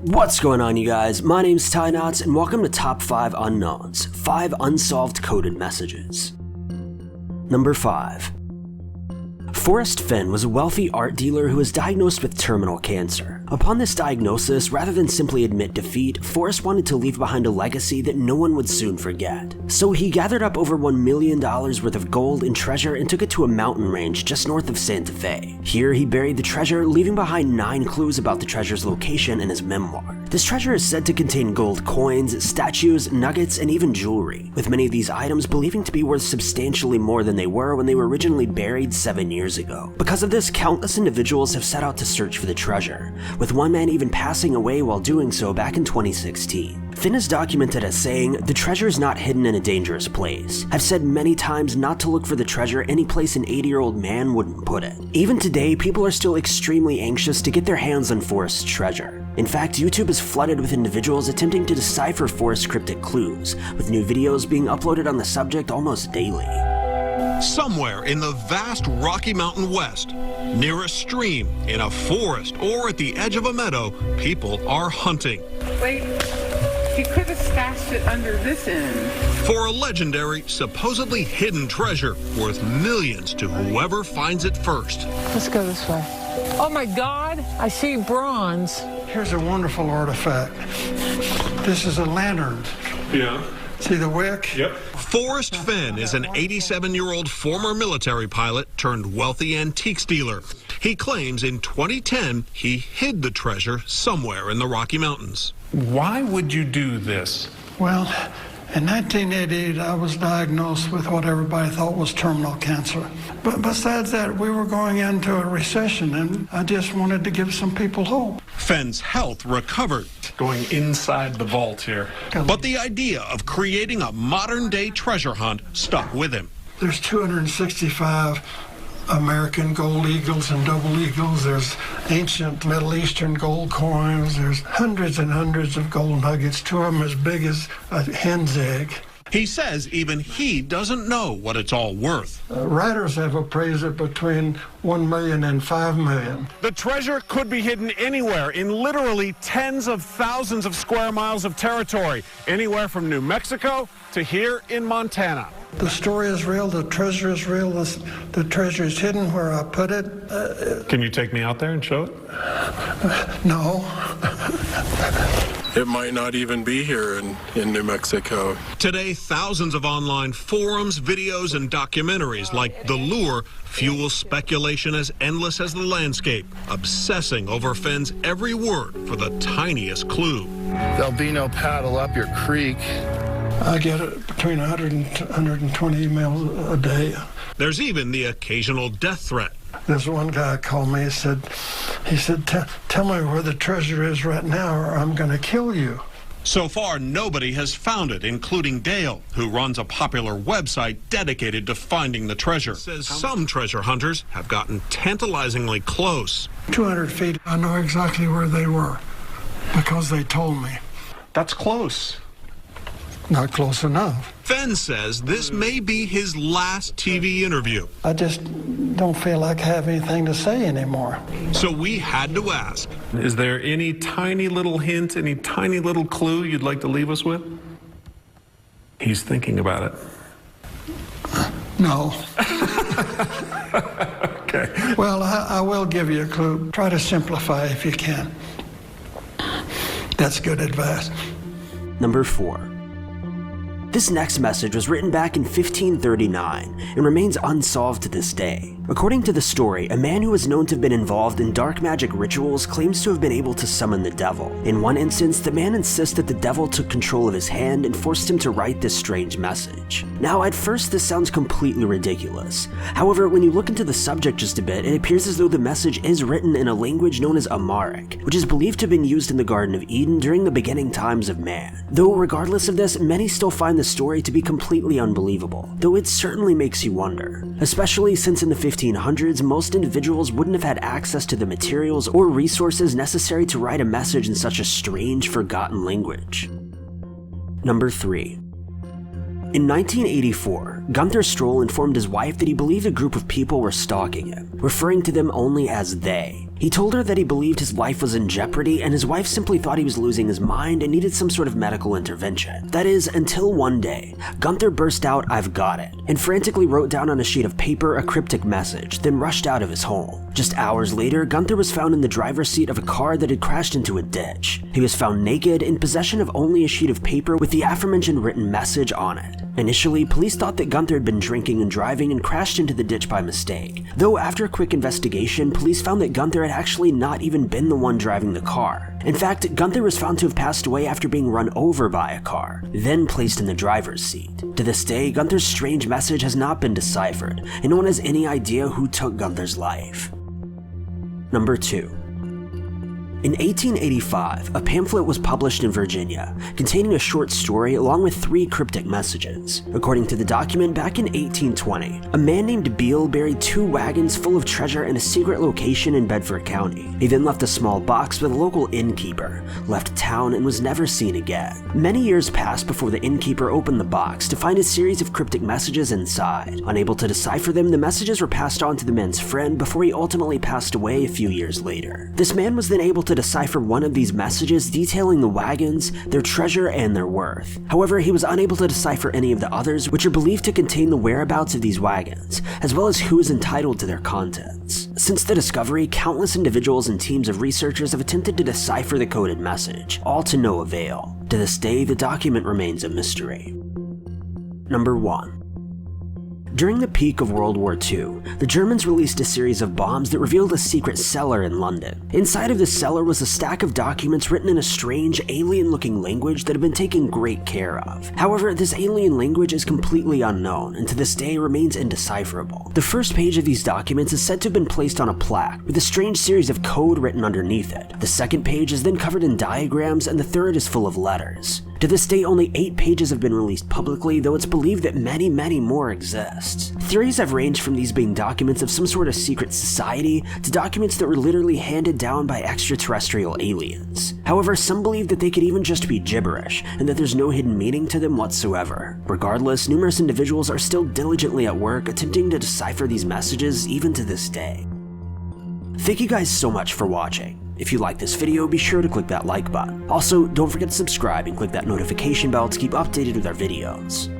What's going on, you guys? My name's Ty Knots, and welcome to Top 5 Unknowns, 5 unsolved coded messages. Number 5. Forrest Fenn was a wealthy art dealer who was diagnosed with terminal cancer. Upon this diagnosis, rather than simply admit defeat, Forrest wanted to leave behind a legacy that no one would soon forget. So he gathered up over $1 million worth of gold and treasure and took it to a mountain range just north of Santa Fe. Here he buried the treasure, leaving behind 9 clues about the treasure's location in his memoir. This treasure is said to contain gold coins, statues, nuggets, and even jewelry, with many of these items believing to be worth substantially more than they were when they were originally buried 7 years ago. Because of this, countless individuals have set out to search for the treasure, with one man even passing away while doing so back in 2016. Finn is documented as saying, "The treasure is not hidden in a dangerous place. I've said many times not to look for the treasure any place an 80-year-old man wouldn't put it." Even today, people are still extremely anxious to get their hands on Forrest's treasure. In fact, YouTube is flooded with individuals attempting to decipher Forrest's cryptic clues, with new videos being uploaded on the subject almost daily. Somewhere in the vast Rocky Mountain West, near a stream, in a forest, or at the edge of a meadow, people are hunting. Wait, he could have stashed it under this end. For a legendary, supposedly hidden treasure worth millions to whoever finds it first. Let's go this way. Oh my God, I see bronze. Here's a wonderful artifact. This is a lantern. Yeah. See the wick? Yep. Forrest Fenn is an 87-year-old former military pilot turned wealthy antiques dealer. He claims in 2010 he hid the treasure somewhere in the Rocky Mountains. Why would you do this? Well, in 1988, I was diagnosed with what everybody thought was terminal cancer. But besides that, we were going into a recession, and I just wanted to give some people hope. Fenn's health recovered. Going inside the vault here. But the idea of creating a modern-day treasure hunt stuck with him. There's 265 American gold eagles and double eagles. There's ancient Middle Eastern gold coins. There's hundreds and hundreds of gold nuggets, 2 of them as big as a hen's egg. He says even he doesn't know what it's all worth. Writers have appraised it between 1 million and 5 million. The treasure could be hidden anywhere in literally tens of thousands of square miles of territory, anywhere from New Mexico to here in Montana. The story is real, the treasure is real, the treasure is hidden where I put it. Can you take me out there and show it? No. It might not even be here in New Mexico. Today, thousands of online forums, videos, and documentaries like The Lure fuel speculation as endless as the landscape, obsessing over Fenn's every word for the tiniest clue. There'll be no paddle up your creek. I get it between 100 and 120 emails a day. There's even the occasional death threat. There's one guy called me, he said, tell me where the treasure is right now or I'm going to kill you. So far, nobody has found it, including Dale, who runs a popular website dedicated to finding the treasure. Says some treasure hunters have gotten tantalizingly close. 200 feet, I know exactly where they were because they told me. That's close. Not close enough. Fenn says this may be his last TV interview. I just don't feel like I have anything to say anymore. So we had to ask. Is there any tiny little hint, any tiny little clue you'd like to leave us with? He's thinking about it. No. Okay. Well, I will give you a clue. Try to simplify if you can. That's good advice. Number 4. This next message was written back in 1539 and remains unsolved to this day. According to the story, a man who was known to have been involved in dark magic rituals claims to have been able to summon the devil. In one instance, the man insists that the devil took control of his hand and forced him to write this strange message. Now, at first, this sounds completely ridiculous. However, when you look into the subject just a bit, it appears as though the message is written in a language known as Amharic, which is believed to have been used in the Garden of Eden during the beginning times of man. Though regardless of this, many still find the story to be completely unbelievable, though it certainly makes you wonder, especially since in the 1500s, most individuals wouldn't have had access to the materials or resources necessary to write a message in such a strange, forgotten language. Number 3. In 1984, Gunther Stroll informed his wife that he believed a group of people were stalking him, referring to them only as they. He told her that he believed his life was in jeopardy and his wife simply thought he was losing his mind and needed some sort of medical intervention. That is, until one day, Gunther burst out, "I've got it," and frantically wrote down on a sheet of paper a cryptic message, then rushed out of his home. Just hours later, Gunther was found in the driver's seat of a car that had crashed into a ditch. He was found naked, in possession of only a sheet of paper with the aforementioned written message on it. Initially, police thought that Gunther had been drinking and driving and crashed into the ditch by mistake, though after a quick investigation, police found that Gunther had actually not even been the one driving the car. In fact, Gunther was found to have passed away after being run over by a car, then placed in the driver's seat. To this day, Gunther's strange message has not been deciphered, and no one has any idea who took Gunther's life. Number 2. In 1885, a pamphlet was published in Virginia, containing a short story along with 3 cryptic messages. According to the document, back in 1820, a man named Beale buried 2 wagons full of treasure in a secret location in Bedford County. He then left a small box with a local innkeeper, left town, and was never seen again. Many years passed before the innkeeper opened the box to find a series of cryptic messages inside. Unable to decipher them, the messages were passed on to the man's friend before he ultimately passed away a few years later. This man was then able to decipher one of these messages detailing the wagons, their treasure, and their worth. However, he was unable to decipher any of the others, which are believed to contain the whereabouts of these wagons, as well as who is entitled to their contents. Since the discovery, countless individuals and teams of researchers have attempted to decipher the coded message, all to no avail. To this day, the document remains a mystery. Number 1. During the peak of World War II, the Germans released a series of bombs that revealed a secret cellar in London. Inside of the cellar was a stack of documents written in a strange, alien-looking language that had been taken great care of. However, this alien language is completely unknown, and to this day remains indecipherable. The first page of these documents is said to have been placed on a plaque, with a strange series of code written underneath it. The second page is then covered in diagrams, and the third is full of letters. To this day, only 8 pages have been released publicly, though it's believed that many more exist. Theories have ranged from these being documents of some sort of secret society to documents that were literally handed down by extraterrestrial aliens. However, some believe that they could even just be gibberish, and that there's no hidden meaning to them whatsoever. Regardless, numerous individuals are still diligently at work attempting to decipher these messages even to this day. Thank you guys so much for watching. If you like this video, be sure to click that like button. Also, don't forget to subscribe and click that notification bell to keep updated with our videos.